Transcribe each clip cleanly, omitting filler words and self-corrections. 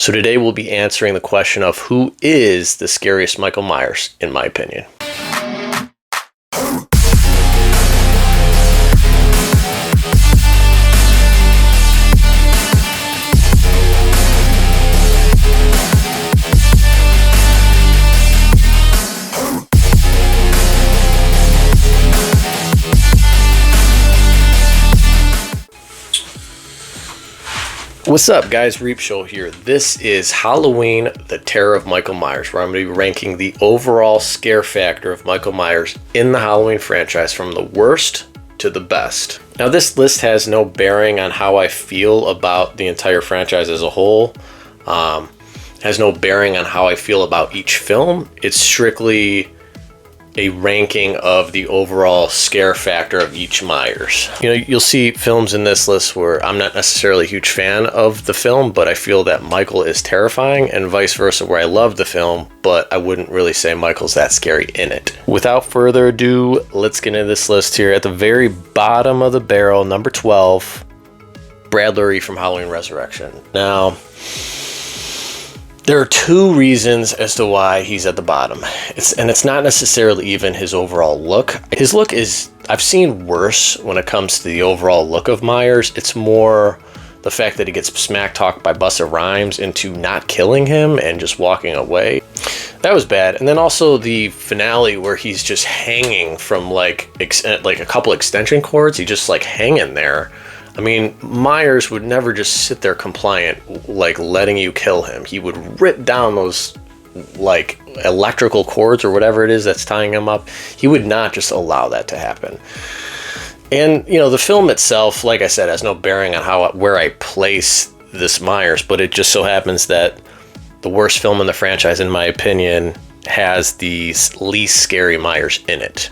So today we'll be answering the question of who is the scariest Michael Myers, in my opinion. What's up, guys? Reapshow here. This is Halloween, the Terror of Michael Myers, where I'm going to be ranking the overall scare factor of Michael Myers in the Halloween franchise from the worst to the best. Now, this list has no bearing on how I feel about the entire franchise as a whole. Has no bearing on how I feel about each film. It's strictly a ranking of the overall scare factor of each Myers. You know, you'll see films in this list where I'm not necessarily a huge fan of the film, but I feel that Michael is terrifying, and vice versa, where I love the film, but I wouldn't really say Michael's that scary in it. Without further ado, let's get into this list here. At the very bottom of the barrel, number 12, Brad Lurrie from Halloween Resurrection. Now, there are two reasons as to why he's at the bottom. It's not necessarily even his overall look. His look is, I've seen worse when it comes to the overall look of Myers. It's more the fact that he gets smack talked by Busta Rhymes into not killing him and just walking away. That was bad. And then also the finale where he's just hanging from like a couple extension cords. He just like hanging there. I mean, Myers would never just sit there compliant, like letting you kill him. He would rip down those like electrical cords or whatever it is that's tying him up. He would not just allow that to happen. And, you know, the film itself, like I said, has no bearing on where I place this Myers, but it just so happens that the worst film in the franchise, in my opinion, has the least scary Myers in it.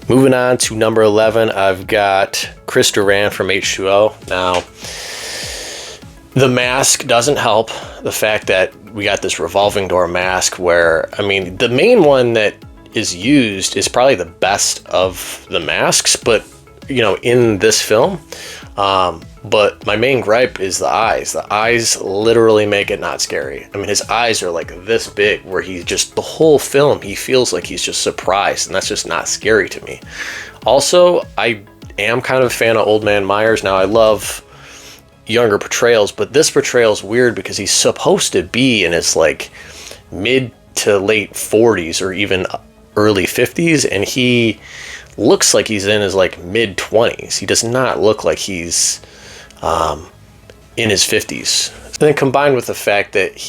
Moving on to number 11, I've got Chris Duran from H2O. Now, the mask doesn't help. The fact that we got this revolving door mask where, I mean, the main one that is used is probably the best of the masks, but, you know, in this film. But my main gripe is the eyes. The eyes literally make it not scary. I mean, his eyes are like this big where he just, the whole film, he feels like he's just surprised, and that's just not scary to me. Also, I am kind of a fan of Old Man Myers. Now, I love younger portrayals, but this portrayal is weird because he's supposed to be in his like mid to late 40s or even early 50s, and he looks like he's in his like mid 20s. He does not look like he's in his 50s. And then combined with the fact that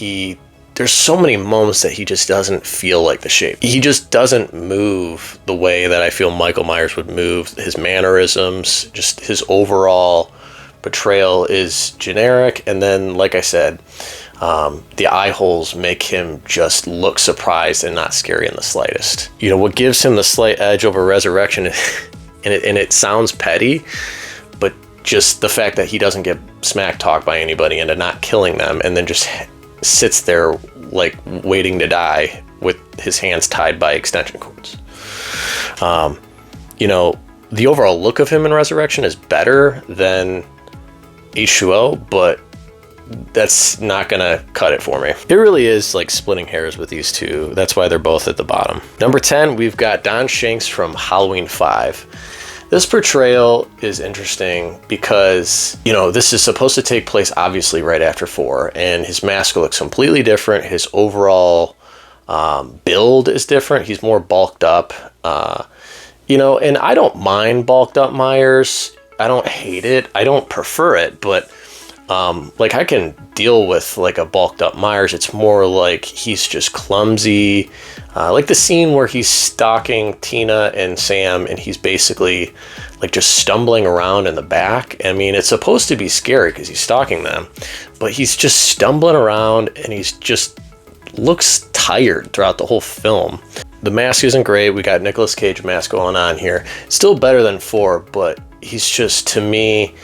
there's so many moments that he just doesn't feel like the shape. He just doesn't move the way that I feel Michael Myers would move. His mannerisms, just his overall portrayal is generic. And then, like I said, the eye holes make him just look surprised and not scary in the slightest. You know, what gives him the slight edge over Resurrection, and it sounds petty, but just the fact that he doesn't get smack talked by anybody into not killing them, and then just sits there like waiting to die with his hands tied by extension cords. You know, the overall look of him in Resurrection is better than H2O, but that's not gonna cut it for me. It really is like splitting hairs with these two. That's why they're both at the bottom. Number 10, we've got Don Shanks from Halloween 5. This portrayal is interesting because, you know, this is supposed to take place obviously right after 4, and his mask looks completely different. His overall build is different. He's more bulked up, you know, and I don't mind bulked up Myers. I don't hate it. I don't prefer it, but like I can deal with like a bulked up Myers. It's more like he's just clumsy. Like the scene where he's stalking Tina and Sam, and he's basically like just stumbling around in the back. I mean, it's supposed to be scary because he's stalking them, but he's just stumbling around, and he's just looks tired throughout the whole film. The mask isn't great. We got Nicolas Cage mask going on here. Still better than 4, but he's just, to me,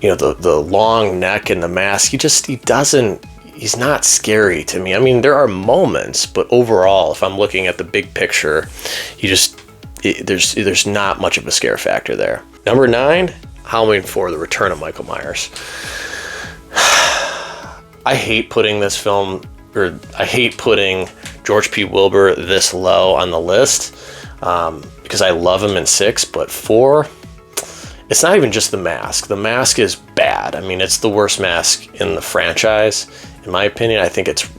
you know, the long neck and the mask, he's not scary to me. I mean, there are moments, but overall, if I'm looking at the big picture, there's not much of a scare factor there. Number 9, Halloween 4, The Return of Michael Myers. I hate putting this film, or I hate putting George P. Wilbur this low on the list, because I love him in 6, but 4, it's not even just the mask. The mask is bad. I mean, it's the worst mask in the franchise, in my opinion. I think it's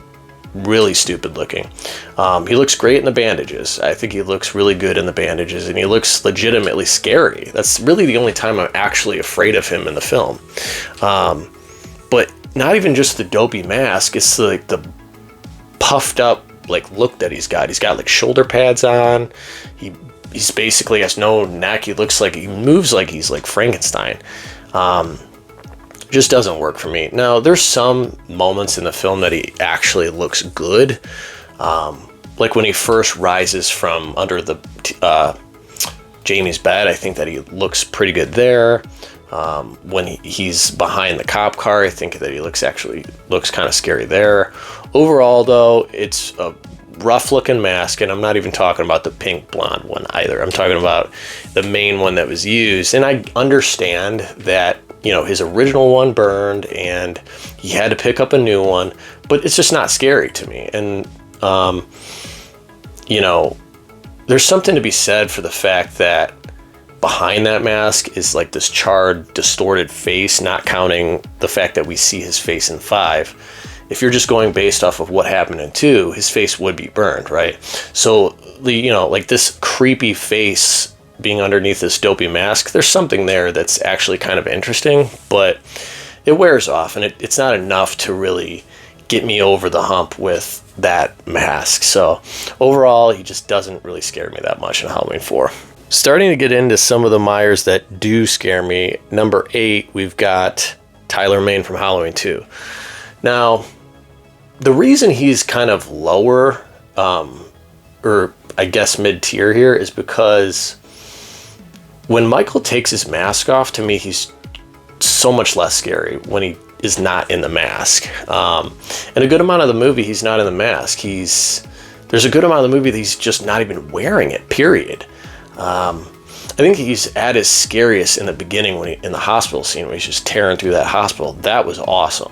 really stupid looking. He looks great in the bandages. I think he looks really good in the bandages, and he looks legitimately scary. That's really the only time I'm actually afraid of him in the film. But not even just the dopey mask, it's like the puffed up like look that he's got. He's got like shoulder pads on. He's basically has no neck. He moves like he's like Frankenstein. Just doesn't work for me. Now, there's some moments in the film that he actually looks good. Like when he first rises from under the Jamie's bed, I think that he looks pretty good there. When he's behind the cop car, I think that he looks kind of scary there. Overall, though, it's a rough looking mask, and I'm not even talking about the pink blonde one either. I'm talking about the main one that was used, and I understand that, you know, his original one burned and he had to pick up a new one, but it's just not scary to me. And you know, there's something to be said for the fact that behind that mask is like this charred, distorted face, not counting the fact that we see his face in 5. If you're just going based off of what happened in 2, his face would be burned, right? So, you know, like this creepy face being underneath this dopey mask, there's something there that's actually kind of interesting, but it wears off, and it's not enough to really get me over the hump with that mask. So overall, he just doesn't really scare me that much in Halloween 4. Starting to get into some of the Myers that do scare me. Number 8, we've got Tyler Mane from Halloween 2. Now, the reason he's kind of lower, or I guess mid-tier here, is because when Michael takes his mask off, to me, he's so much less scary when he is not in the mask. And a good amount of the movie, he's not in the mask. There's a good amount of the movie that he's just not even wearing it, period. I think he's at his scariest in the beginning in the hospital scene when he's just tearing through that hospital. That was awesome.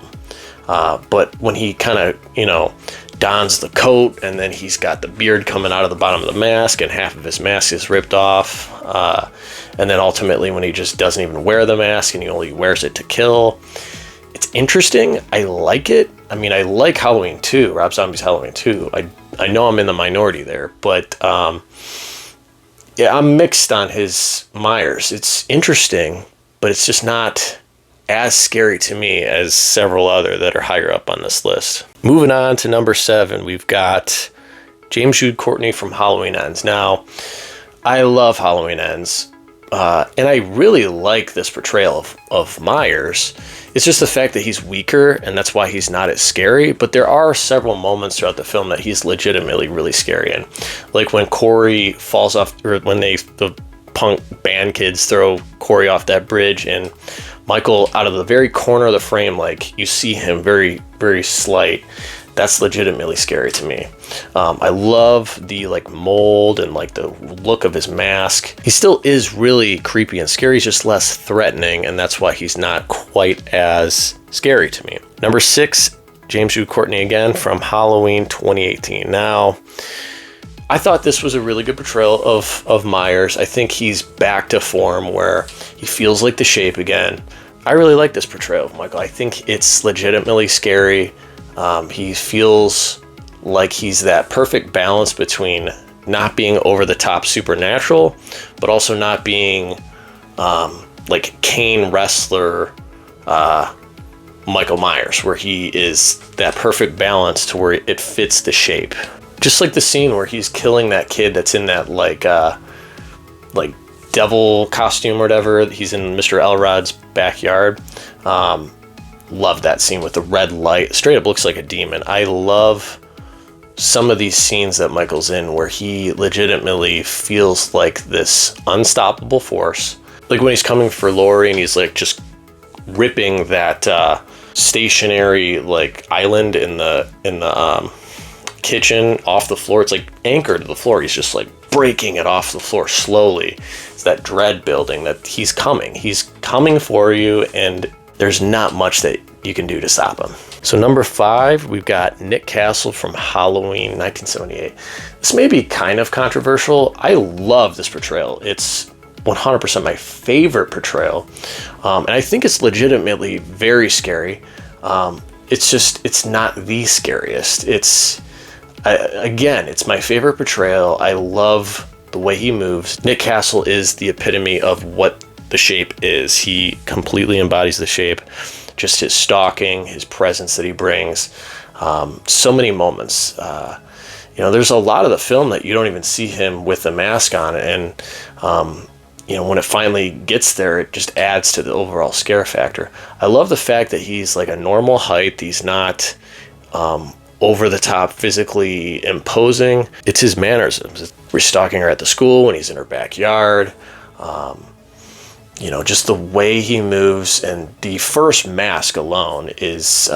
But when he kind of, you know, dons the coat, and then he's got the beard coming out of the bottom of the mask, and half of his mask is ripped off. And then ultimately when he just doesn't even wear the mask and he only wears it to kill. It's interesting. I like it. I mean, I like Halloween 2, Rob Zombie's Halloween 2. I know I'm in the minority there, but yeah, I'm mixed on his Myers. It's interesting, but it's just not as scary to me as several other that are higher up on this list. Moving on to number 7, we've got James Jude Courtney from Halloween Ends. Now, I love Halloween Ends, and I really like this portrayal of Myers. It's just the fact that he's weaker, and that's why he's not as scary, but there are several moments throughout the film that he's legitimately really scary in. Like when Corey falls off, or when the punk band kids throw Corey off that bridge, and Michael, out of the very corner of the frame, like you see him very, very slight. That's legitimately scary to me. I love the like mold and like the look of his mask. He still is really creepy and scary. He's just less threatening, and that's why he's not quite as scary to me. Number 6, James Jude Courtney again from Halloween 2018. Now, I thought this was a really good portrayal of Myers. I think he's back to form where he feels like the Shape again. I really like this portrayal of Michael. I think it's legitimately scary. He feels like he's that perfect balance between not being over the top supernatural, but also not being like Kane wrestler Michael Myers, where he is that perfect balance to where it fits the Shape. Just like the scene where he's killing that kid that's in that like devil costume or whatever. He's in Mr. Elrod's backyard. Love that scene with the red light. Straight up looks like a demon. I love some of these scenes that Michael's in where he legitimately feels like this unstoppable force. Like when he's coming for Laurie and he's like just ripping that stationary like island in the kitchen off the floor. It's like anchored to the floor. He's just like breaking it off the floor slowly. It's that dread building that he's coming for you, and there's not much that you can do to stop him. So number 5, we've got Nick Castle from Halloween 1978. This may be kind of controversial. I love this portrayal. It's 100% my favorite portrayal. And I think it's legitimately very scary. It's not the scariest. Again, it's my favorite portrayal. I love the way he moves. Nick Castle is the epitome of what the Shape is. He completely embodies the Shape. Just his stalking, his presence that he brings. So many moments. There's a lot of the film that you don't even see him with the mask on. And, when it finally gets there, it just adds to the overall scare factor. I love the fact that he's like a normal height. He's not over the top, physically imposing. It's his mannerisms. We're stalking her at the school when he's in her backyard. Just the way he moves, and the first mask alone is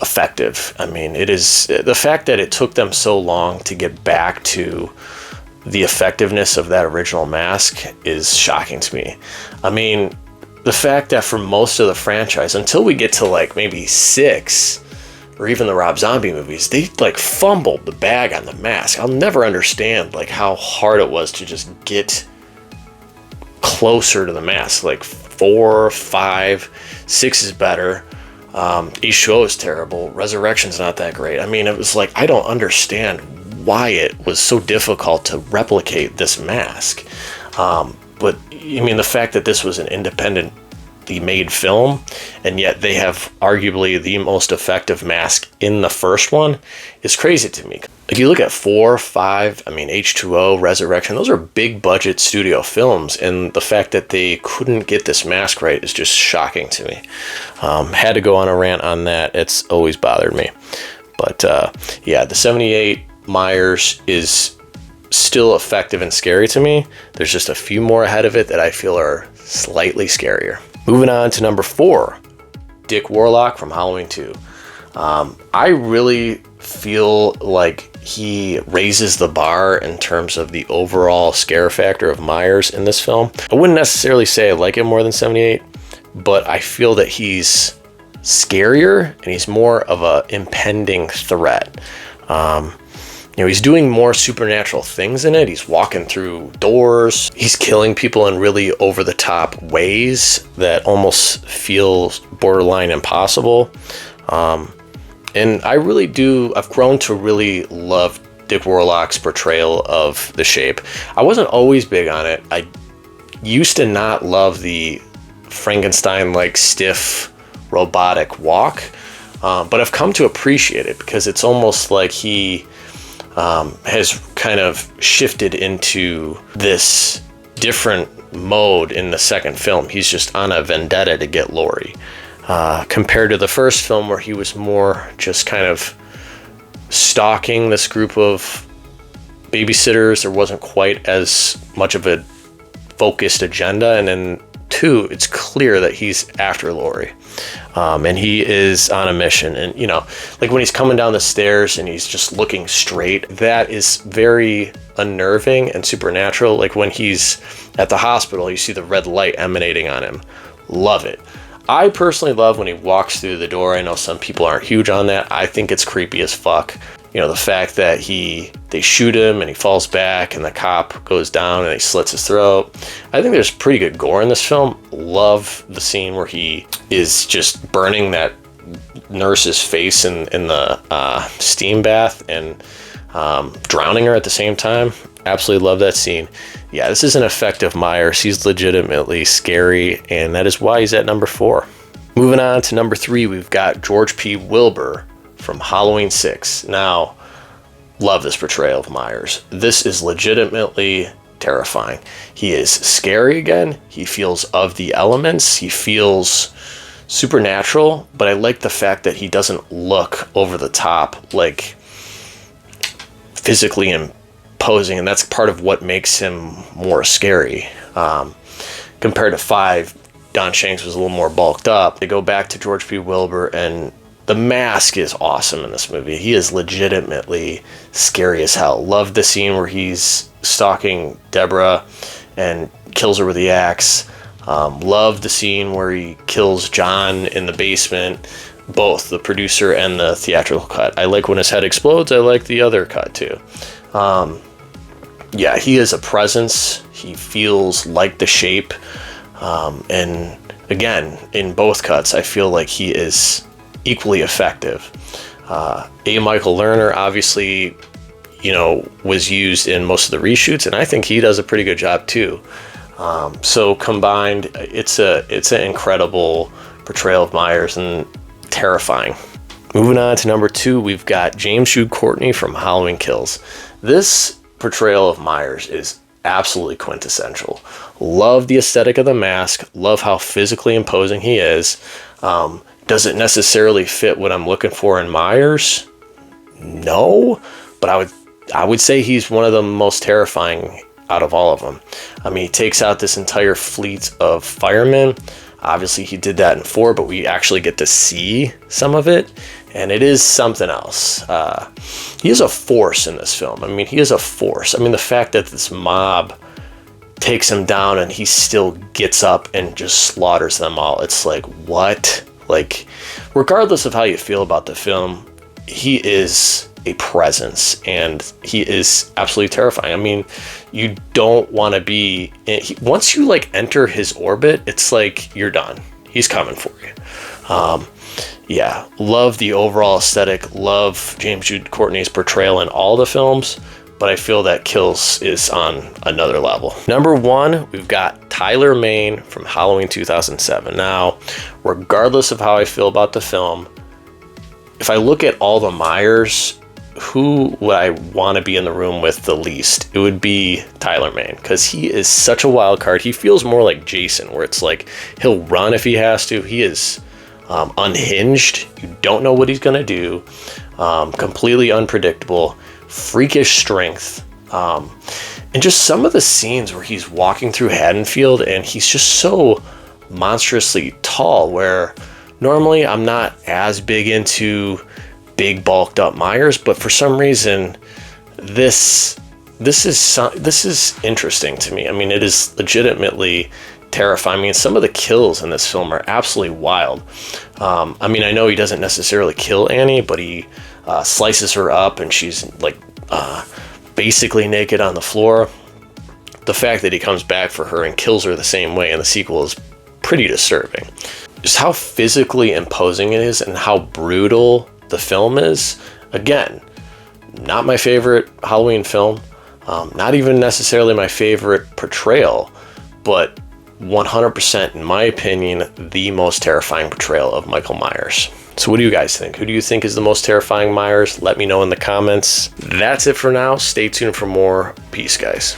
effective. I mean, it is the fact that it took them so long to get back to the effectiveness of that original mask is shocking to me. I mean, the fact that for most of the franchise, until we get to like maybe 6 or even the Rob Zombie movies, they like fumbled the bag on the mask. I'll never understand like how hard it was to just get closer to the mask. Like 4, 5, 6 is better. H2O is terrible. Resurrection's not that great. I mean, it was like, I don't understand why it was so difficult to replicate this mask. But I mean, the fact that this was an independently made film, and yet they have arguably the most effective mask in the first one is crazy to me. If you look at 4, 5, I mean, H2O, Resurrection, those are big budget studio films, and the fact that they couldn't get this mask right is just shocking to me. Had to go on a rant on that. It's always bothered me. But yeah, the 78 Myers is still effective and scary to me. There's just a few more ahead of it that I feel are slightly scarier. Moving on to number 4, Dick Warlock from Halloween 2. I really feel like he raises the bar in terms of the overall scare factor of Myers in this film. I wouldn't necessarily say I like him more than 78, but I feel that he's scarier and he's more of a impending threat. He's doing more supernatural things in it. He's walking through doors. He's killing people in really over-the-top ways that almost feel borderline impossible. And I really do, I've grown to really love Dick Warlock's portrayal of the Shape. I wasn't always big on it. I used to not love the Frankenstein-like stiff robotic walk, but I've come to appreciate it because it's almost like he has kind of shifted into this different mode in the second film. He's just on a vendetta to get Laurie, compared to the first film where he was more just kind of stalking this group of babysitters. There wasn't quite as much of a focused agenda. And then 2, it's clear that he's after Laurie. And he is on a mission. And, like when he's coming down the stairs and he's just looking straight, that is very unnerving and supernatural. Like when he's at the hospital, you see the red light emanating on him. Love it. I personally love when he walks through the door. I know some people aren't huge on that. I think it's creepy as fuck. The fact that they shoot him and he falls back and the cop goes down and he slits his throat. I think there's pretty good gore in this film. Love the scene where he is just burning that nurse's face in the steam bath and drowning her at the same time. Absolutely love that scene. Yeah, this is an effective Myers. He's legitimately scary, and that is why he's at number 4. Moving on to number 3, we've got George P. Wilbur from Halloween 6. Now, love this portrayal of Myers. This is legitimately terrifying. He is scary again. He feels of the elements. He feels supernatural, but I like the fact that he doesn't look over the top, like physically imposing, and that's part of what makes him more scary. Compared to 5, Don Shanks was a little more bulked up. They go back to George P. Wilbur, and the mask is awesome in this movie. He is legitimately scary as hell. Love the scene where he's stalking Deborah and kills her with the axe. Love the scene where he kills John in the basement. both the producer and the theatrical cut. I like when his head explodes. I like the other cut too. Yeah, he is a presence. He feels like the Shape. And again, in both cuts, I feel like he is equally effective. A. Michael Lerner obviously, you know, was used in most of the reshoots, and I think he does a pretty good job too. So combined, it's an incredible portrayal of Myers and terrifying. Moving on to number 2, we've got James Jude Courtney from Halloween Kills. This portrayal of Myers is absolutely quintessential. Love the aesthetic of the mask. Love how physically imposing he is. Does it necessarily fit what I'm looking for in Myers? No, but I would say he's one of the most terrifying out of all of them. I mean, he takes out this entire fleet of firemen. Obviously, he did that in 4, but we actually get to see some of it, and it is something else. He is a force in this film. I mean, he is a force. I mean, the fact that this mob takes him down and he still gets up and just slaughters them all. It's like, what? Like, regardless of how you feel about the film, he is a presence, and he is absolutely terrifying. I mean, you don't want to be... once you, like, enter his orbit, it's like, you're done. He's coming for you. Yeah, love the overall aesthetic. Love James Jude Courtney's portrayal in all the films, but I feel that Kills is on another level. Number 1, we've got Tyler Mane from Halloween 2007. Now, regardless of how I feel about the film, if I look at all the Myers, who would I want to be in the room with the least? It would be Tyler Mane, because he is such a wild card. He feels more like Jason, where it's like he'll run if he has to. He is unhinged. You don't know what he's going to do. Completely unpredictable. Freakish strength. And just some of the scenes where he's walking through Haddonfield and he's just so monstrously tall, where normally I'm not as big into big bulked up Myers, but for some reason this is interesting to me. I mean, it is legitimately terrifying. I mean, some of the kills in this film are absolutely wild. I mean, I know he doesn't necessarily kill Annie, but he slices her up and she's like basically naked on the floor. The fact that he comes back for her and kills her the same way in the sequel is pretty disturbing. Just how physically imposing it is and how brutal the film is. Again, not my favorite Halloween film, not even necessarily my favorite portrayal, but 100%, in my opinion, the most terrifying portrayal of Michael Myers. So what do you guys think? Who do you think is the most terrifying Myers? Let me know in the comments. That's it for now. Stay tuned for more. Peace, guys.